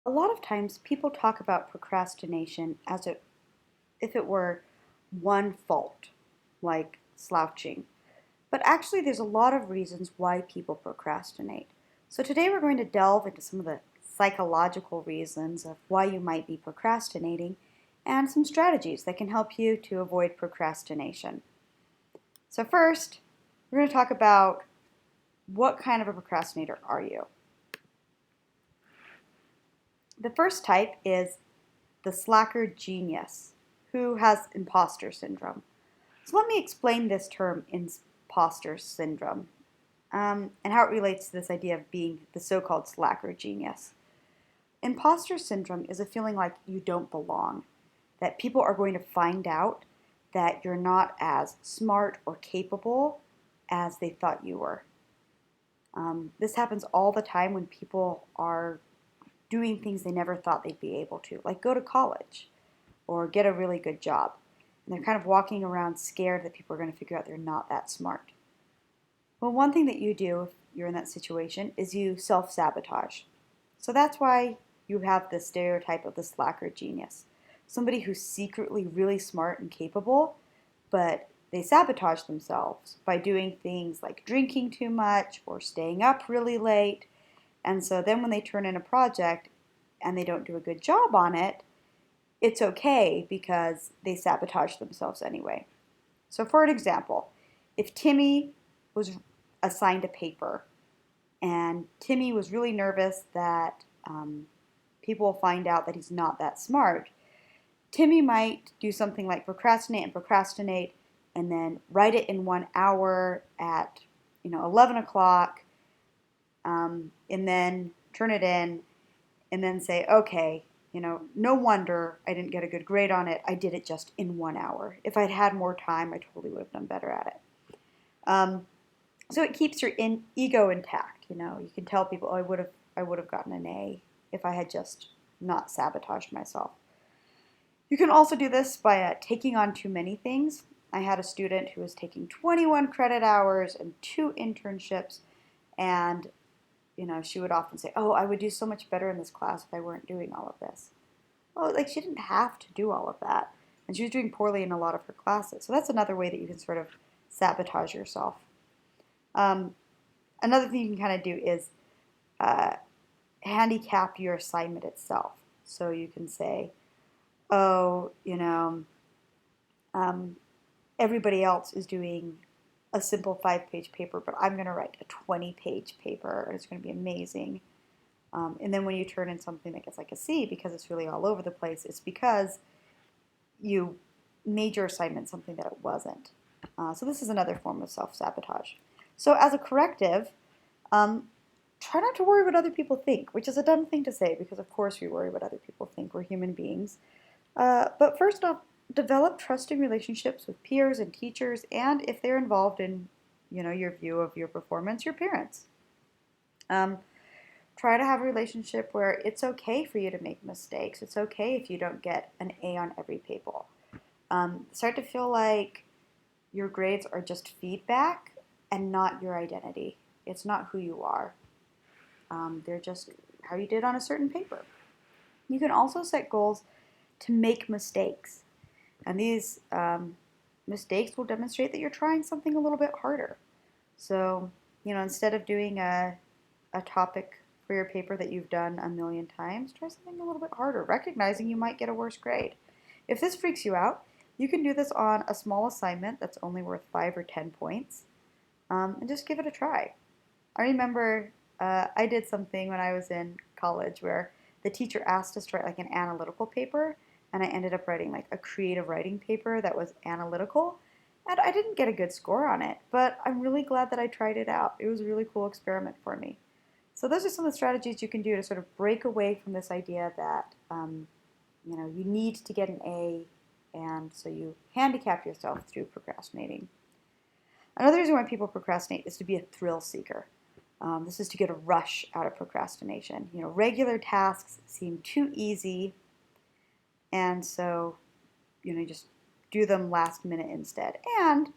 A lot of times people talk about procrastination if it were one fault, like slouching. But actually, there's a lot of reasons why people procrastinate. So today we're going to delve into some of the psychological reasons of why you might be procrastinating and some strategies that can help you to avoid procrastination. So first, we're going to talk about what kind of a procrastinator are you? The first type is the slacker genius who has imposter syndrome. So let me explain this term, imposter syndrome, and how it relates to this idea of being the so-called slacker genius. Imposter syndrome is a feeling like you don't belong, that people are going to find out that you're not as smart or capable as they thought you were. This happens all the time when people are doing things they never thought they'd be able to, like go to college or get a really good job. And they're kind of walking around scared that people are going to figure out they're not that smart. Well, one thing that you do if you're in that situation is you self-sabotage. So that's why you have the stereotype of the slacker genius. Somebody who's secretly really smart and capable, but they sabotage themselves by doing things like drinking too much or staying up really late. And so then when they turn in a project and they don't do a good job on it, it's okay because they sabotage themselves anyway. So for an example, if Timmy was assigned a paper and Timmy was really nervous that people will find out that he's not that smart, Timmy might do something like procrastinate and then write it in 1 hour at 11 o'clock, and then turn it in and then say, okay, no wonder I didn't get a good grade on it. I did it just in 1 hour. If I'd had more time, I totally would have done better at it. So it keeps your ego intact. You can tell people, oh, I would have gotten an A if I had just not sabotaged myself. You can also do this by taking on too many things. I had a student who was taking 21 credit hours and 2 internships, and she would often say, oh, I would do so much better in this class if I weren't doing all of this. Well, like she didn't have to do all of that. And she was doing poorly in a lot of her classes. So that's another way that you can sort of sabotage yourself. Another thing you can kind of do is handicap your assignment itself. So you can say, oh, everybody else is doing a simple 5-page paper, but I'm going to write a 20-page paper, and it's going to be amazing. And then when you turn in something that gets like a C because it's really all over the place, it's because you made your assignment something that it wasn't. So this is another form of self-sabotage. So as a corrective, try not to worry what other people think, which is a dumb thing to say because of course we worry what other people think. We're human beings. But first off, develop trusting relationships with peers and teachers, and if they're involved in, your view of your performance, your parents. Try to have a relationship where it's okay for you to make mistakes. It's okay if you don't get an A on every paper. Start to feel like your grades are just feedback and not your identity. It's not who you are. They're just how you did on a certain paper. You can also set goals to make mistakes. And these mistakes will demonstrate that you're trying something a little bit harder. So, instead of doing a topic for your paper that you've done a million times, try something a little bit harder, recognizing you might get a worse grade. If this freaks you out, you can do this on a small assignment that's only worth 5 or 10 points, and just give it a try. I remember I did something when I was in college where the teacher asked us to write like an analytical paper, and I ended up writing like a creative writing paper that was analytical, and I didn't get a good score on it, but I'm really glad that I tried it out. It was a really cool experiment for me. So those are some of the strategies you can do to sort of break away from this idea that you need to get an A, and so you handicap yourself through procrastinating. Another reason why people procrastinate is to be a thrill seeker. This is to get a rush out of procrastination. Regular tasks seem too easy, and so you just do them last minute instead. And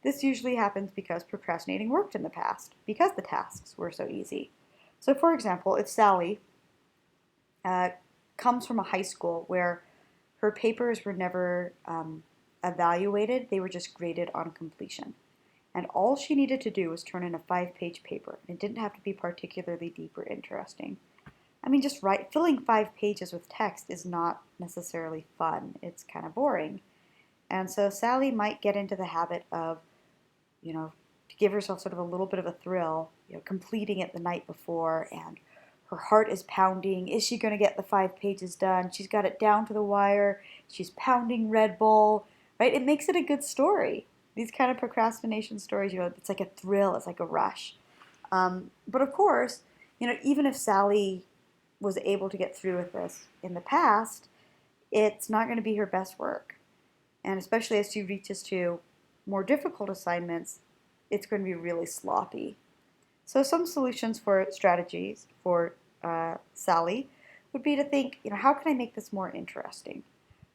this usually happens because procrastinating worked in the past, because the tasks were so easy. So for example, if Sally uh, comes from a high school where her papers were never evaluated, they were just graded on completion. And all she needed to do was turn in a 5-page paper. And it didn't have to be particularly deep or interesting. I mean, just filling 5 pages with text is not necessarily fun. It's kind of boring. And so Sally might get into the habit of, to give herself sort of a little bit of a thrill, completing it the night before, and her heart is pounding. Is she going to get the 5 pages done? She's got it down to the wire. She's pounding Red Bull, right? It makes it a good story. These kind of procrastination stories, it's like a thrill. It's like a rush. But of course, even if Sally was able to get through with this in the past, it's not going to be her best work. And especially as she reaches to more difficult assignments, it's going to be really sloppy. So some solutions for strategies for Sally would be to think, how can I make this more interesting?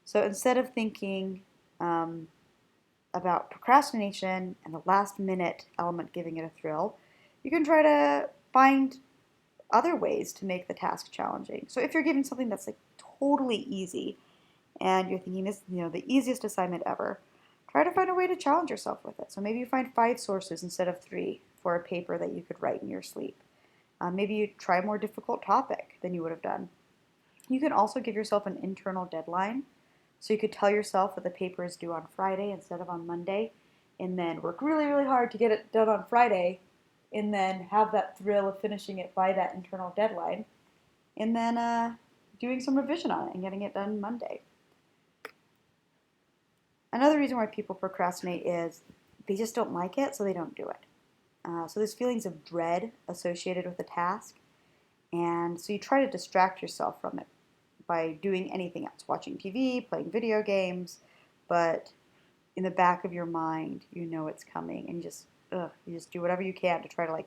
So instead of thinking about procrastination and the last minute element giving it a thrill, you can try to find other ways to make the task challenging. So if you're given something that's like totally easy and you're thinking this, the easiest assignment ever, try to find a way to challenge yourself with it. So maybe you find 5 sources instead of 3 for a paper that you could write in your sleep. Maybe you try a more difficult topic than you would have done. You can also give yourself an internal deadline. So you could tell yourself that the paper is due on Friday instead of on Monday, and then work really, really hard to get it done on Friday, and then have that thrill of finishing it by that internal deadline, and then doing some revision on it and getting it done Monday. Another reason why people procrastinate is they just don't like it, so they don't do it. So there's feelings of dread associated with the task, and so you try to distract yourself from it by doing anything else, watching TV, playing video games, but in the back of your mind, it's coming, and you just do whatever you can to try to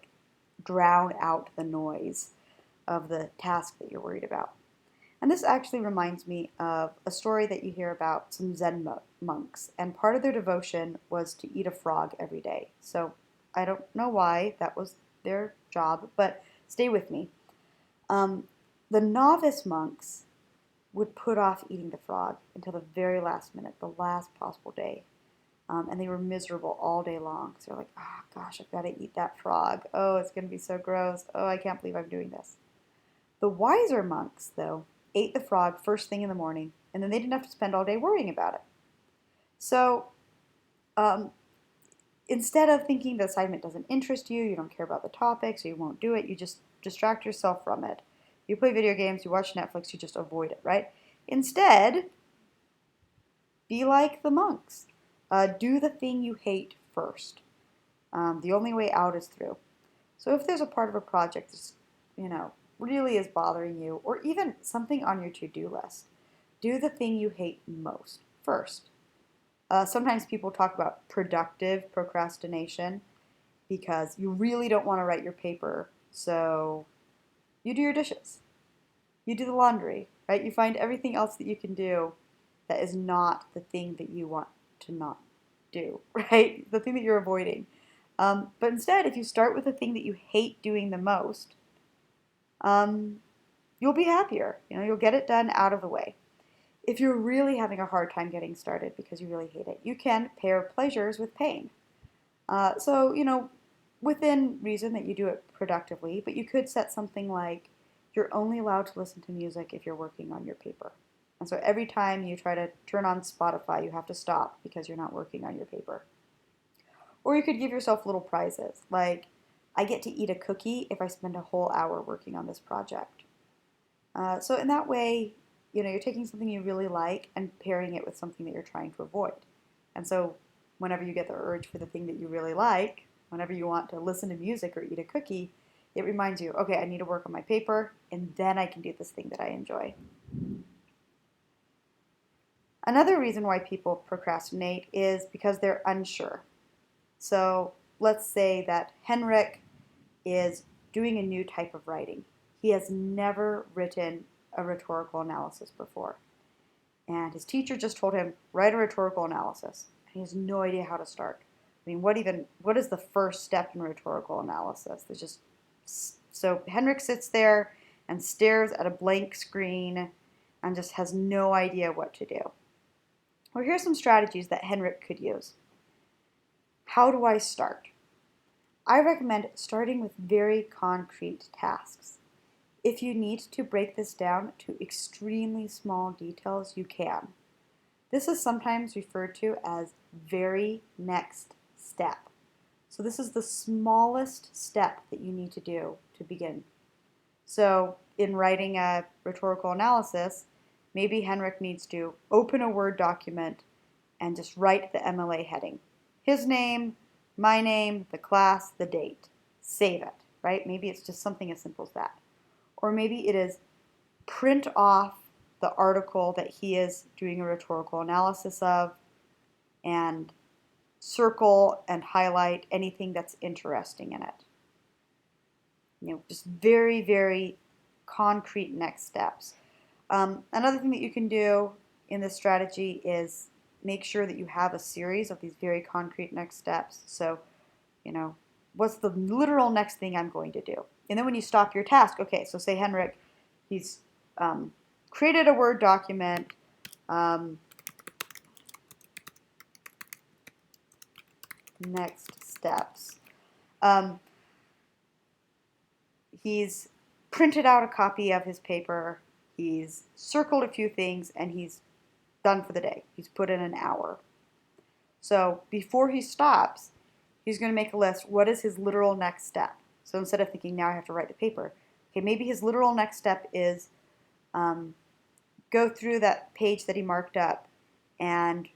drown out the noise of the task that you're worried about. And this actually reminds me of a story that you hear about some Zen monks, and part of their devotion was to eat a frog every day. So I don't know why that was their job, but stay with me. The novice monks would put off eating the frog until the very last minute, the last possible day. And they were miserable all day long. So they're like, oh gosh, I've got to eat that frog. Oh, it's going to be so gross. Oh, I can't believe I'm doing this. The wiser monks, though, ate the frog first thing in the morning, and then they didn't have to spend all day worrying about it. So instead of thinking the assignment doesn't interest you, you don't care about the topic, so you won't do it, you just distract yourself from it. You play video games, you watch Netflix, you just avoid it, right? Instead, be like the monks. Do the thing you hate first. The only way out is through. So if there's a part of a project that's, really is bothering you, or even something on your to-do list, do the thing you hate most first. Sometimes people talk about productive procrastination because you really don't want to write your paper, so you do your dishes. You do the laundry, right? You find everything else that you can do that is not the thing that you want to not do, right? The thing that you're avoiding. But instead, if you start with the thing that you hate doing the most, you'll be happier. You'll get it done out of the way. If you're really having a hard time getting started because you really hate it, you can pair pleasures with pain. So, within reason that you do it productively, but you could set something like you're only allowed to listen to music if you're working on your paper. And so every time you try to turn on Spotify, you have to stop because you're not working on your paper. Or you could give yourself little prizes, like I get to eat a cookie if I spend a whole hour working on this project. So in that way, you're taking something you really like and pairing it with something that you're trying to avoid. And so whenever you get the urge for the thing that you really like, whenever you want to listen to music or eat a cookie, it reminds you, okay, I need to work on my paper, and then I can do this thing that I enjoy. Another reason why people procrastinate is because they're unsure. So let's say that Henrik is doing a new type of writing. He has never written a rhetorical analysis before. And his teacher just told him, write a rhetorical analysis. And he has no idea how to start. I mean, what is the first step in rhetorical analysis? So Henrik sits there and stares at a blank screen and just has no idea what to do. Well, here's some strategies that Henrik could use. How do I start? I recommend starting with very concrete tasks. If you need to break this down to extremely small details, you can. This is sometimes referred to as very next step. So this is the smallest step that you need to do to begin. So in writing a rhetorical analysis, maybe Henrik needs to open a Word document and just write the MLA heading. His name, my name, the class, the date. Save it, right? Maybe it's just something as simple as that. Or maybe it is print off the article that he is doing a rhetorical analysis of and circle and highlight anything that's interesting in it. Just very, very concrete next steps. Another thing that you can do in this strategy is make sure that you have a series of these very concrete next steps. So, what's the literal next thing I'm going to do? And then when you stop your task, okay, so say Henrik, he's created a Word document, next steps. He's printed out a copy of his paper, he's circled a few things, and he's done for the day. He's put in an hour. So before he stops, he's going to make a list. What is his literal next step? So instead of thinking, now I have to write the paper, okay, maybe his literal next step is go through that page that he marked up and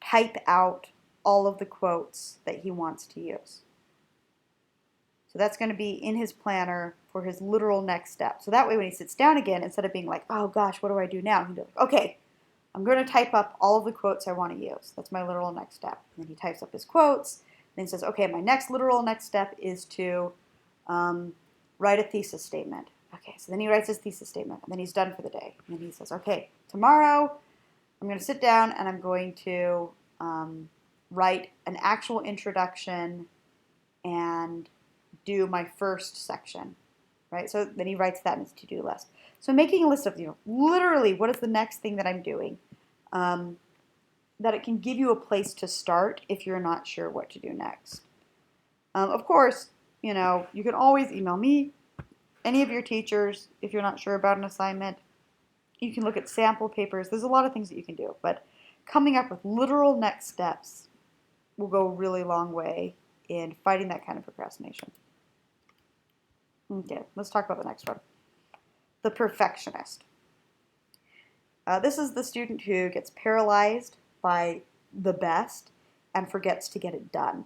type out all of the quotes that he wants to use. So that's going to be in his planner for his literal next step. So that way when he sits down again, instead of being like, oh gosh, what do I do now? He'll be like, okay, I'm going to type up all of the quotes I want to use. That's my literal next step. And then he types up his quotes. Then he says, okay, my literal next step is to write a thesis statement. Okay, so then he writes his thesis statement, and then he's done for the day. And then he says, okay, tomorrow I'm going to sit down and I'm going to write an actual introduction and do my first section, right? So then he writes that in his to-do list. So making a list of, literally what is the next thing that I'm doing, that it can give you a place to start if you're not sure what to do next. Of course, you can always email me, any of your teachers, if you're not sure about an assignment. You can look at sample papers. There's a lot of things that you can do, but coming up with literal next steps will go a really long way in fighting that kind of procrastination. Okay, let's talk about the next one. The perfectionist. This is the student who gets paralyzed by the best and forgets to get it done.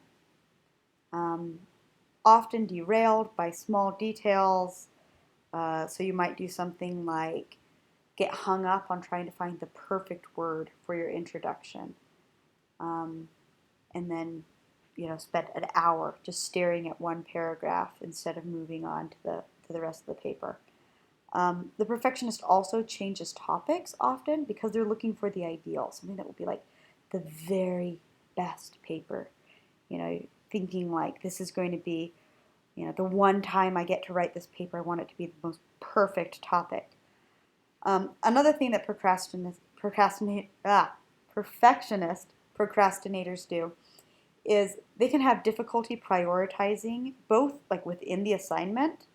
Often derailed by small details. So you might do something like get hung up on trying to find the perfect word for your introduction. And then, spend an hour just staring at one paragraph instead of moving on to the rest of the paper. The perfectionist also changes topics often because they're looking for the ideal, something that will be like the very best paper. Thinking like this is going to be, the one time I get to write this paper, I want it to be the most perfect topic. Another thing that perfectionist procrastinators do is they can have difficulty prioritizing both like within the assignment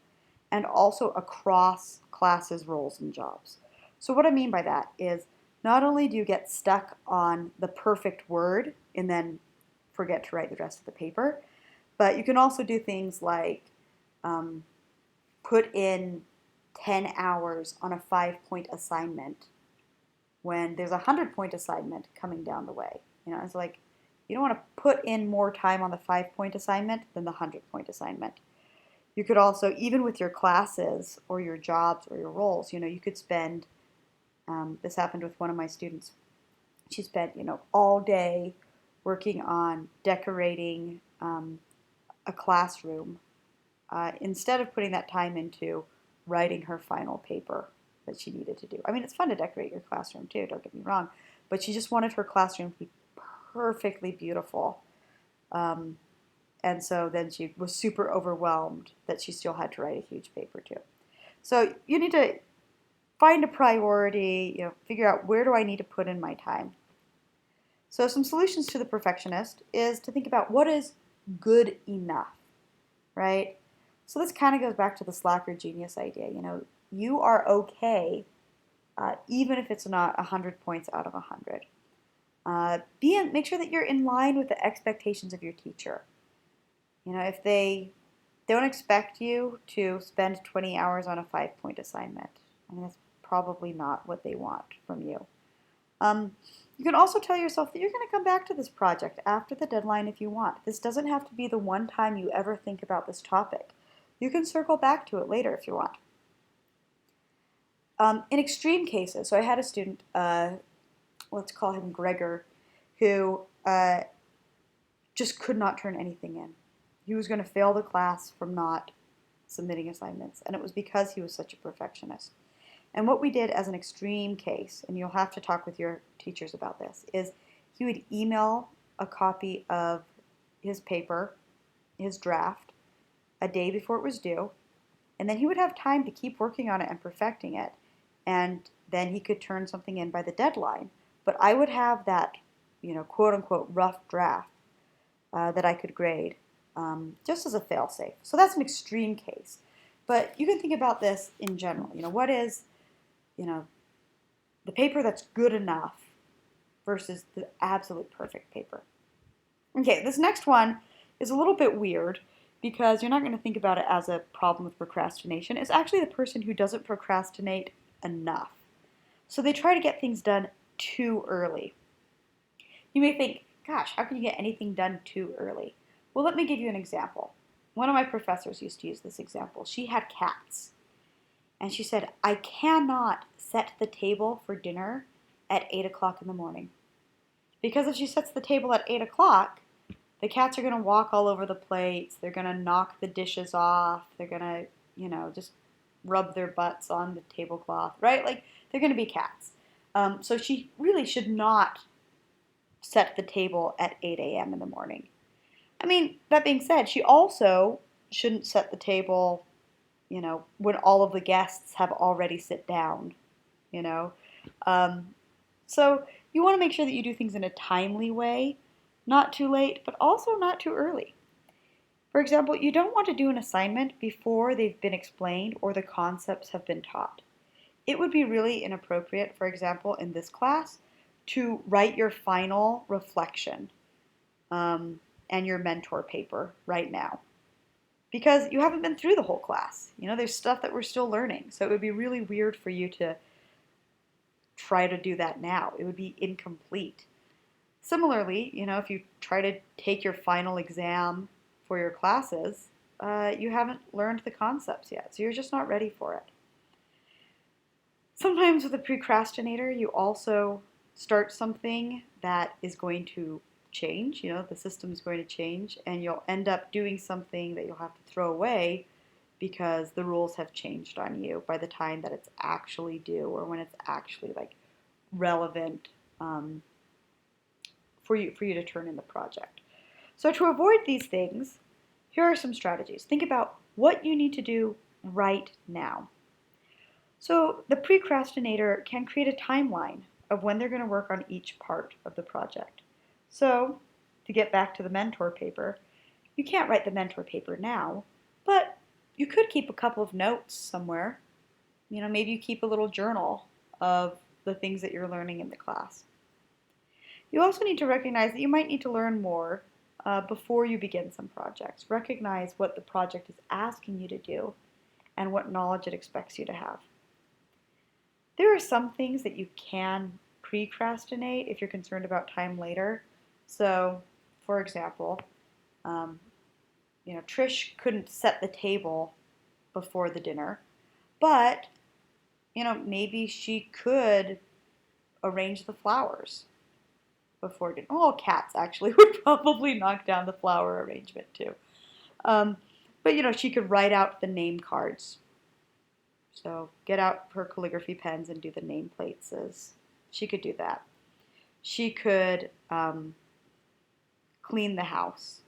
and also across classes, roles, and jobs. So what I mean by that is not only do you get stuck on the perfect word and then forget to write the rest of the paper, but you can also do things like put in 10 hours on a 5-point assignment when there's a 100-point assignment coming down the way. It's like you don't want to put in more time on the 5-point assignment than the 100-point assignment. You could also, even with your classes or your jobs or your roles, you could spend, this happened with one of my students. She spent, all day working on decorating a classroom instead of putting that time into writing her final paper that she needed to do. I mean, it's fun to decorate your classroom too, don't get me wrong, but she just wanted her classroom to be perfectly beautiful. And so then she was super overwhelmed that she still had to write a huge paper too. So you need to find a priority, figure out where do I need to put in my time. So some solutions to the perfectionist is to think about what is good enough, right? So this kind of goes back to the slacker genius idea. You are okay even if it's not 100 points out of 100. Make sure that you're in line with the expectations of your teacher. If they don't expect you to spend 20 hours on a 5-point assignment, that's probably not what they want from you. You can also tell yourself that you're going to come back to this project after the deadline if you want. This doesn't have to be the one time you ever think about this topic. You can circle back to it later if you want. In extreme cases, so I had a student, let's call him Gregor, who just could not turn anything in. He was going to fail the class from not submitting assignments, and it was because he was such a perfectionist. And what we did as an extreme case, and you'll have to talk with your teachers about this, is he would email a copy of his paper, his draft, a day before it was due, and then he would have time to keep working on it and perfecting it, and then he could turn something in by the deadline. But I would have that, quote-unquote rough draft that I could grade just as a fail-safe. So that's an extreme case. But you can think about this in general. What is the paper that's good enough versus the absolute perfect paper. Okay, this next one is a little bit weird because you're not going to think about it as a problem with procrastination. It's actually the person who doesn't procrastinate enough. So they try to get things done too early. You may think, gosh, how can you get anything done too early? Well, let me give you an example. One of my professors used to use this example. She had cats. And she said, I cannot set the table for dinner at 8 o'clock in the morning. Because if she sets the table at 8 o'clock, the cats are going to walk all over the plates. They're going to knock the dishes off. They're going to, just rub their butts on the tablecloth, right? Like, they're going to be cats. So she really should not set the table at 8 a.m. in the morning. That being said, she also shouldn't set the table when all of the guests have already sit down, So you want to make sure that you do things in a timely way, not too late, but also not too early. For example, you don't want to do an assignment before they've been explained or the concepts have been taught. It would be really inappropriate, for example, in this class, to write your final reflection and your mentor paper right now. Because you haven't been through the whole class. There's stuff that we're still learning. So it would be really weird for you to try to do that now. It would be incomplete. Similarly, if you try to take your final exam for your classes, you haven't learned the concepts yet. So you're just not ready for it. Sometimes with a procrastinator, you also start something that is going to change, the system is going to change, and you'll end up doing something that you'll have to throw away because the rules have changed on you by the time that it's actually due or when it's actually relevant for you to turn in the project. So to avoid these things, here are some strategies. Think about what you need to do right now. So the procrastinator can create a timeline of when they're going to work on each part of the project. So, to get back to the mentor paper, you can't write the mentor paper now, but you could keep a couple of notes somewhere. Maybe you keep a little journal of the things that you're learning in the class. You also need to recognize that you might need to learn more before you begin some projects. Recognize what the project is asking you to do and what knowledge it expects you to have. There are some things that you can procrastinate if you're concerned about time later. So, for example, Trish couldn't set the table before the dinner, but, maybe she could arrange the flowers before dinner. All cats, actually, would probably knock down the flower arrangement, too. But, she could write out the name cards. So, get out her calligraphy pens and do the nameplates. She could do that. She could clean the house.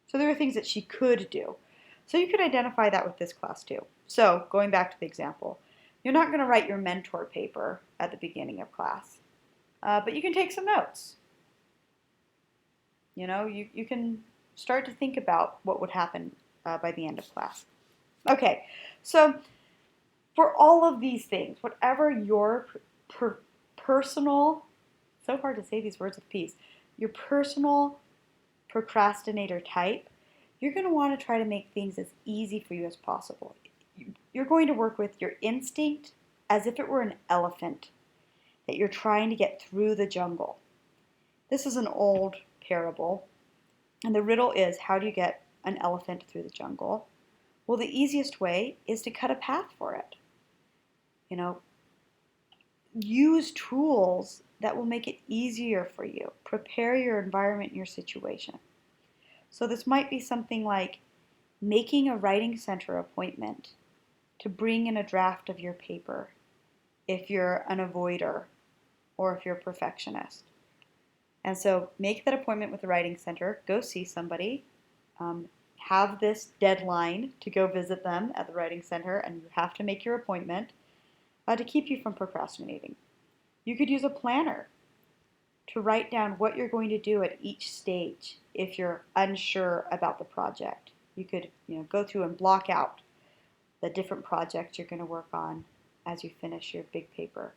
So there are things that she could do. So you could identify that with this class too. So going back to the example, you're not going to write your mentor paper at the beginning of class, but you can take some notes. You can start to think about what would happen by the end of class. Okay, so for all of these things, whatever your personal, so hard to say these words with peace, your personal procrastinator type, you're going to want to try to make things as easy for you as possible. You're going to work with your instinct as if it were an elephant that you're trying to get through the jungle. This is an old parable, and the riddle is, how do you get an elephant through the jungle? Well, the easiest way is to cut a path for it. Use tools that will make it easier for you. Prepare your environment and your situation. So this might be something like making a writing center appointment to bring in a draft of your paper if you're an avoider or if you're a perfectionist. And so make that appointment with the writing center, go see somebody, have this deadline to go visit them at the writing center, and you have to make your appointment to keep you from procrastinating. You could use a planner to write down what you're going to do at each stage if you're unsure about the project. You could go through and block out the different projects you're going to work on as you finish your big paper.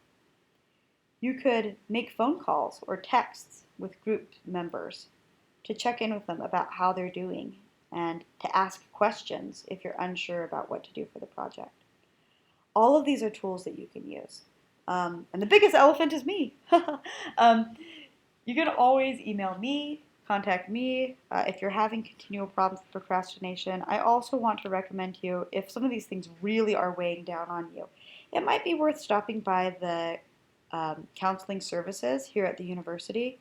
You could make phone calls or texts with group members to check in with them about how they're doing and to ask questions if you're unsure about what to do for the project. All of these are tools that you can use. And the biggest elephant is me. You can always email me, contact me if you're having continual problems with procrastination. I also want to recommend to you, if some of these things really are weighing down on you, it might be worth stopping by the counseling services here at the university.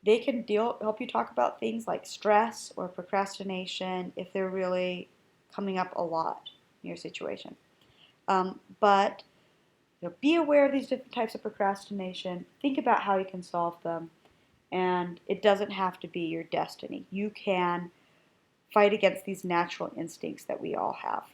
They can help you talk about things like stress or procrastination if they're really coming up a lot in your situation. But be aware of these different types of procrastination. Think about how you can solve them. And it doesn't have to be your destiny. You can fight against these natural instincts that we all have.